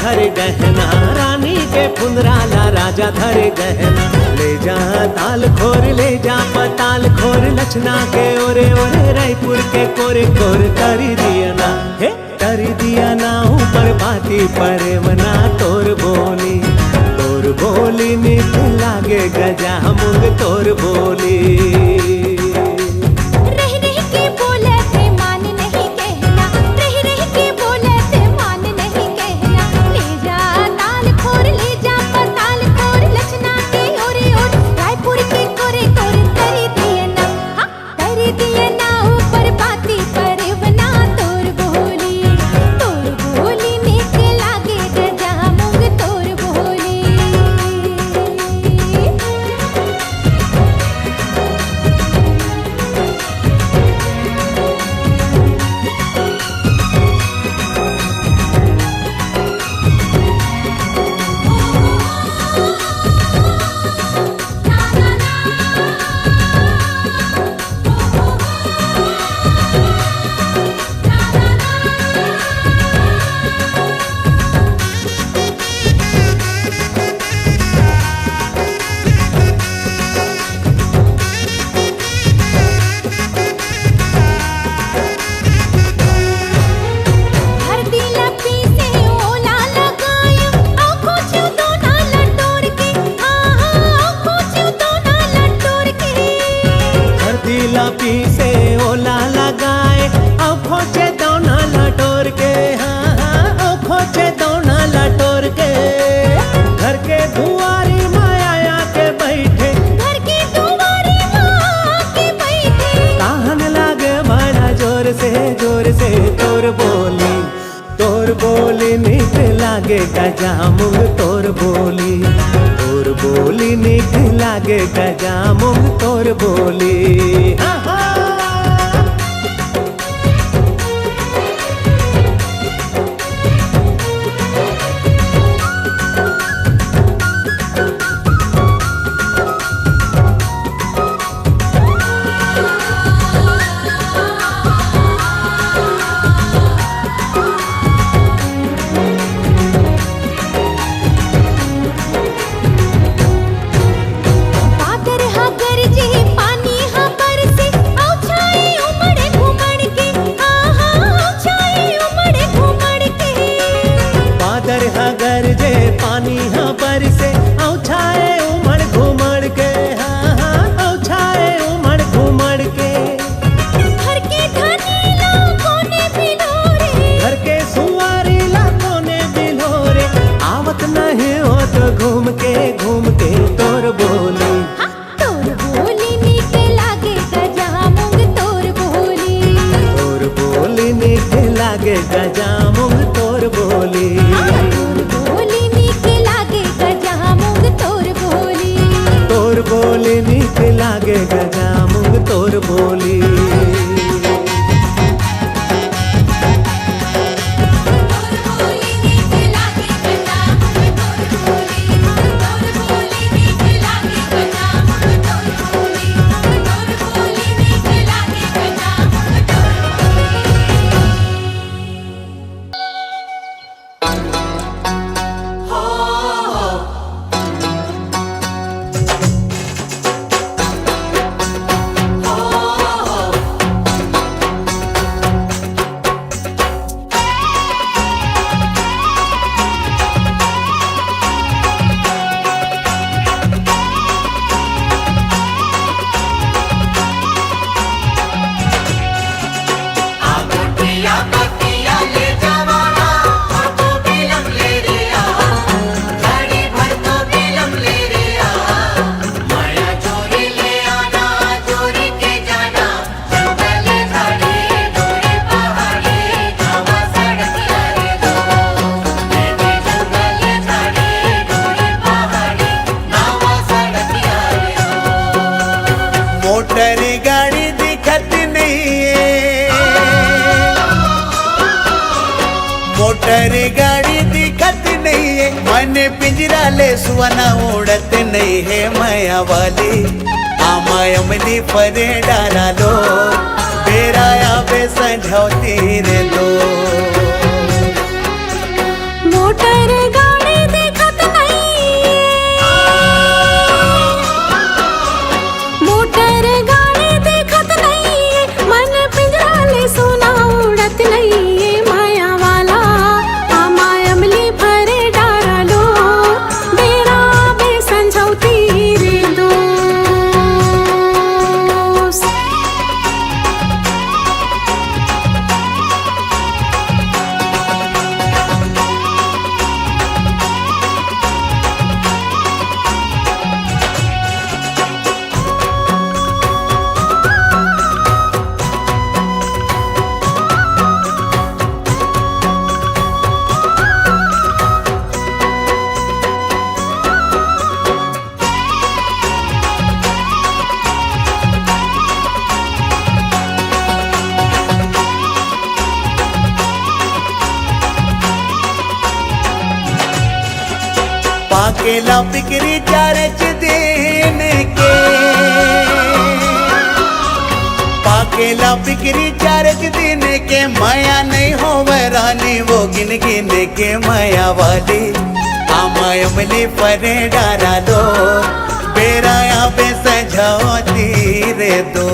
धरे गहना, रानी के फुंदराला राजा धरे गहना। ले जा ताल खोर, ले जा पताल खोर, लचना के ओरे ओरे रायपुर के कोरे कोर तरी दिया ना, हे तरी दिया ना ऊपर बाती परे मना तोर बोली। तोर बोली मीठ लागे गजा मुंग तोर बोली। पी से ओला लगाए अब खोचे दोना लटोर के, हाँ हाँ अब खोचे दोना लटोर के। घर के दुआरी माया के बैठे, घर के दुआरी माया के बैठे। काहन लागे बड़ा जोर से तोर बोली मीठ लागे गजा मुंग तोर बोली। तोर बोली मीठ लागे गजा मुंग तोर बोली। हाँ हाँ। पानी हाँ बरसे औछाए उमड़ घुमड़ के, हाँ हाँ औछाए उमड़ घुमड़ के। घर के धनीला कोने बिलोरे, घर के सुवारी ला कोने बिलोरे। आवत नहीं हो तो घूम के तोर बोली। हाँ, तोर बोली मीठ लागे गजा मुंग तोर बोली। तोर बोली मीठ लागे गजा मुंग तोर बोली। तोर बोली मीठ लागे गजा मुंग तोर बोली। मोटर गाड़ी दिखत नहीं है, मोटर गाड़ी दिखत नहीं है। मन पिंजरा ले सुवना उड़त नहीं है। माया वाली आमायमनी परे डारा लो, बेराया बेसंझौती रे दो। मोटर पाकेला बिक्री चारच दिन के, पाकेला बिक्री चारच दिन के, माया नहीं होवे रानी वो गिन गिन के माया वाली। आमायमली परे डारा दो बेराया बे सजावती रे दो।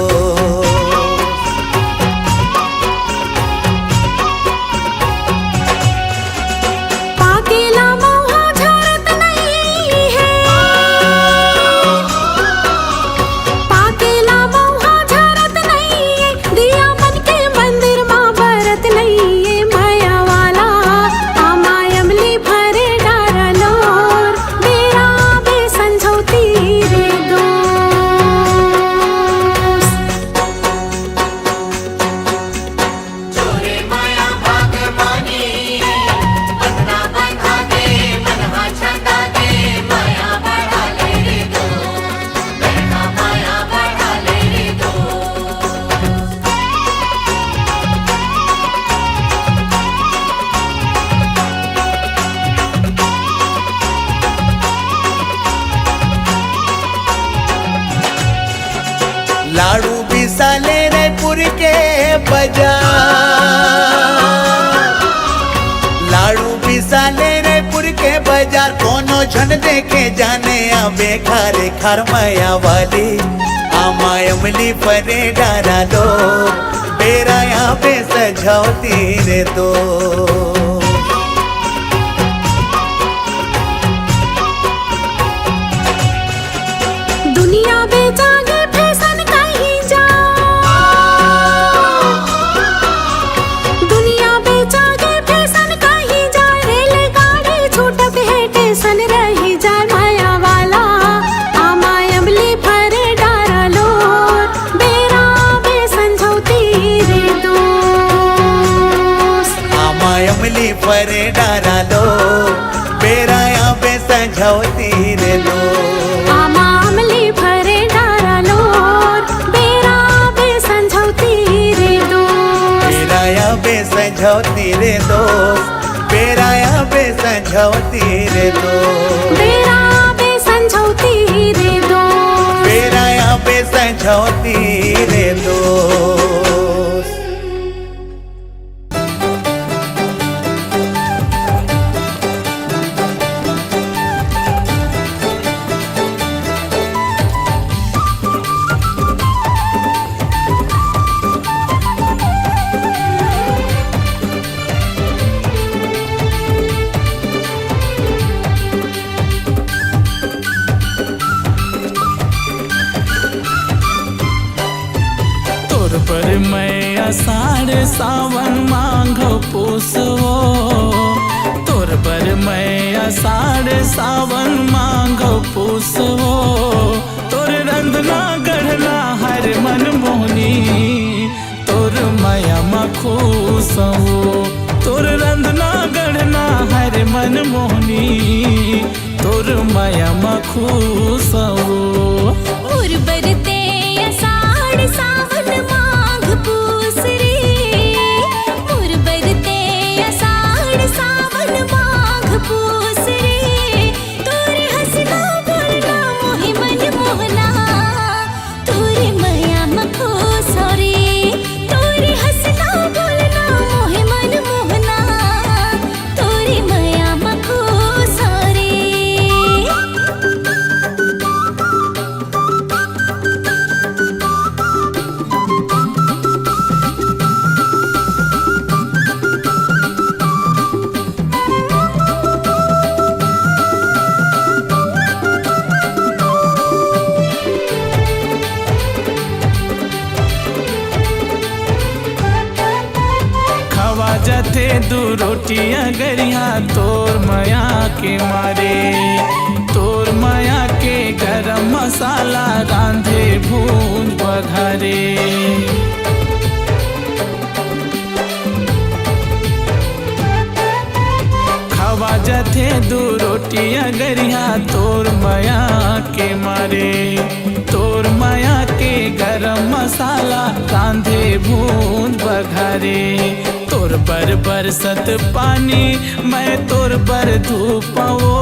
लाडू बिसाले रायपुर के बाजार, लाडू बिसाले रायपुर के बाजार, कोनो झन देखे जाने आबे खारे खार माया वाली। आमायमली परे डारा दो बेराया बे सजावती रे दो। दुनिया बेचागे फैशन कहीं जा, दुनिया बेचागे फैशन कहीं जा, रेलगाड़ी छूटत है टेंशन रही जा माया वाला। आमायमली परे डारा लो बेरा बे संझौती रे दो। आमायमली परे डारा लो बेराया बे संझौती रे दो। संझौती रे दो बेराया बे संझौती रे दो। बेरा बे संझौती रे दो, बेराया बे संझौती रे दो। पर मैं आषाढ़ सावन मांग पूसवो, तोर पर मैं आषाढ़ सावन मांग पूसवो। तोर रंगना गढ़ना हर मन मोहनी, तोर माया मखूसवो। तोर रंगना गढ़ना हर मन मोहनी, तोर माया मखूसवो। और बरते आषाढ़ सावन माघ पूस रे, और बरते आषाढ़ सावन माघ पूस रे। तोरे हंसना बोलना मोहि मन मोहना, तोरे माया मखूस रे। तोरे हंसना बोलना मोहि मन मोहना, तोरे माया मखूस रे। जथे दू रोटियां गरिया तोर माया के मारे, तोर माया के गरम मसाला रांधे भूंज बघारे। खावा जथे दू रोटियां गरिया तोर माया के मारे, तोर माया के गरम मसाला रांधे भूंज बघारे। तोर पर बरसत पानी मैं तोर पर धूपवो,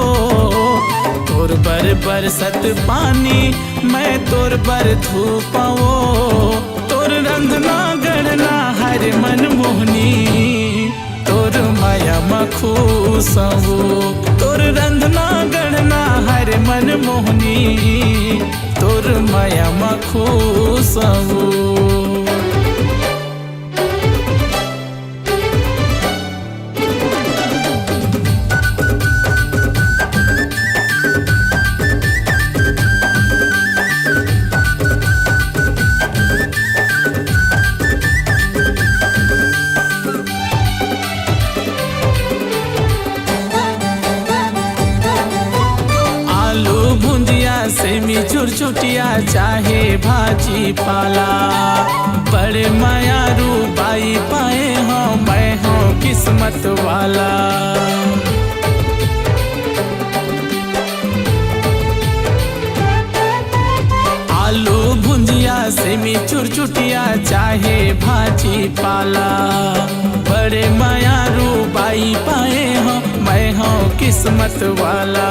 तोर बर बरसत पानी मैं तोर बर धूपाओ तोर रंधना गणना हर मन मोहनी तोर माया मखूसवो तोर रंधना गणना हर मन मोहनी तोर माया मखूसवो सेमी चुरचुटिया चाहे भाजी पाला बड़े मायारू बाई पाए हो मैं हूँ किस्मत वाला आलू भुंजिया सेमी चुरचुटिया चाहे भाजी पाला बड़े मायारू बाई पाए हो मैं हूँ किस्मत वाला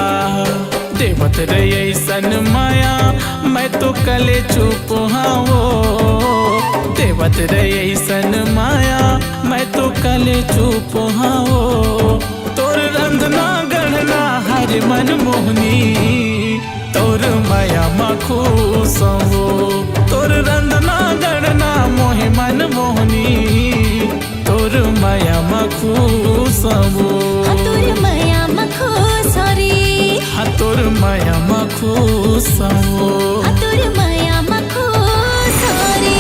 देवत रहे सन माया मैं तो कले चुप हाओ देवत रहे सन माया मैं तो कले चुप हाओ तोर रंधना गणना हर मन मोहनी तोर माया मखूसवो तोर रंधना गणना मोहे मन मोहनी तोर माया मखूसवो तोर माया मखूसरी तोर माया मखूसवो तोर माया मखूसरी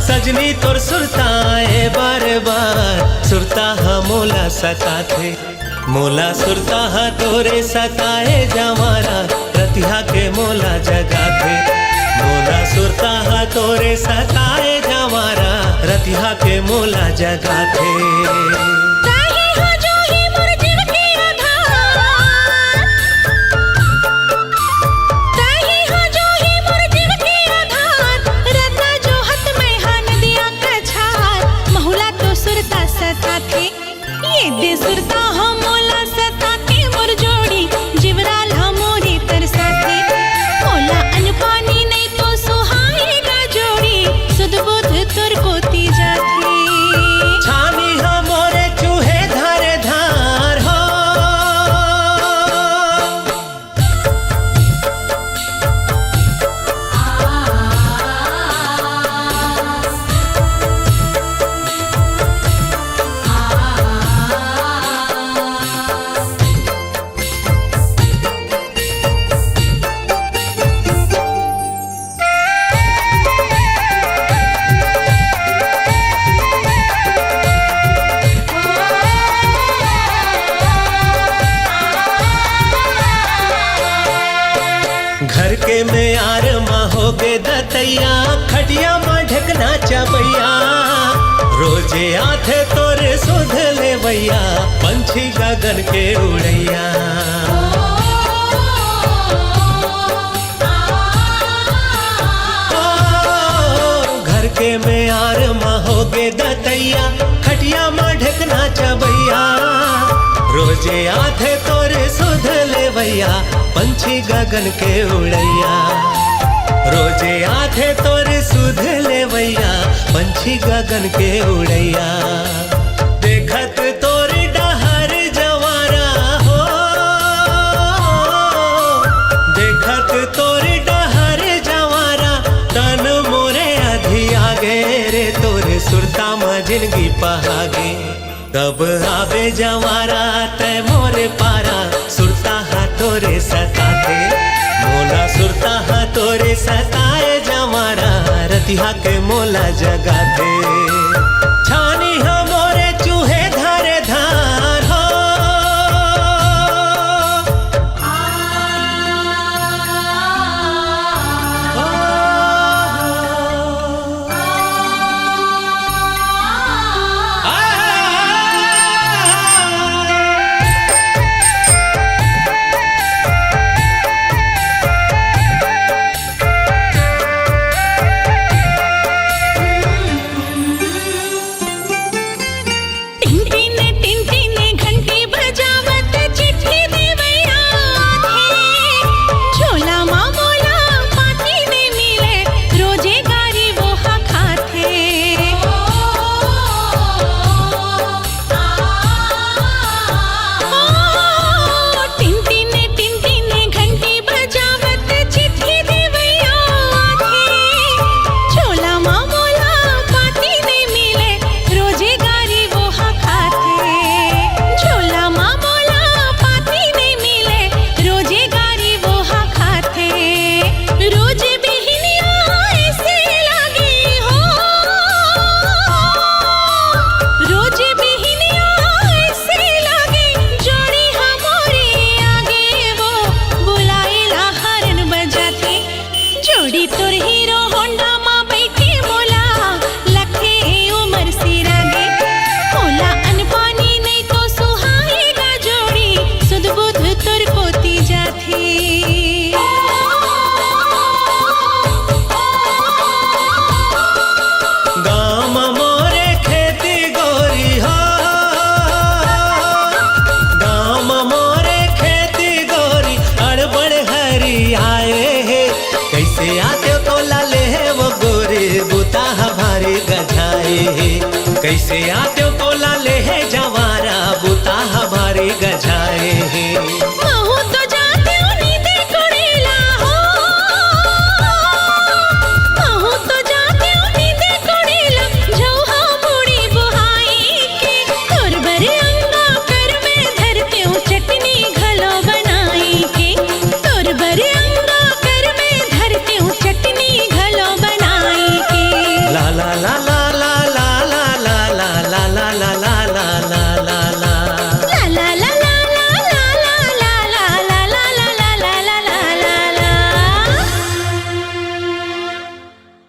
सजनी तोर सुरताए बार बार सुरता हा मोला सताथे मोला सुरता हा तोरे सताए जमारा रतिहा के मोला जगाथे मोला सुरता हा तोरे सताए जमारा रतिहा के मोला जगाथे ये सुरता हम मोला सताते मोर जोड़ी जिवराल हमोरी तरसाते मोला अनपानी नहीं तो सुहाएगा जोड़ी सुध बुध तुर कोती जाते छानी हमोरे चूहे धारे धार हो घर के में यार माँ हो गे दतैया खटिया माँ ढकना चबैया रोजे आथे तोरे सुध ले भैया पंछी गगन के उड़ैया घर के में यार माँ हो गे दतैया खटिया माँ ढकना चबैया रोजे आथे तोरे सुध ले भैया पंछी गगन के उड़ैया रोजे आथे तोरे सुध ले भैया पंछी गगन के उड़ैया देखत तोरे डहर जवारा हो देखत तोरे डहर जवारा तन मोरे आधी आगे रे तोरे सुरता में जिंदगी पहागे कब आवे जवारा तय मोरे पारा सुरता हा तोरे सताते मोला सुरता हा तोरे सताए जवारा रतिहा के मोला जगाते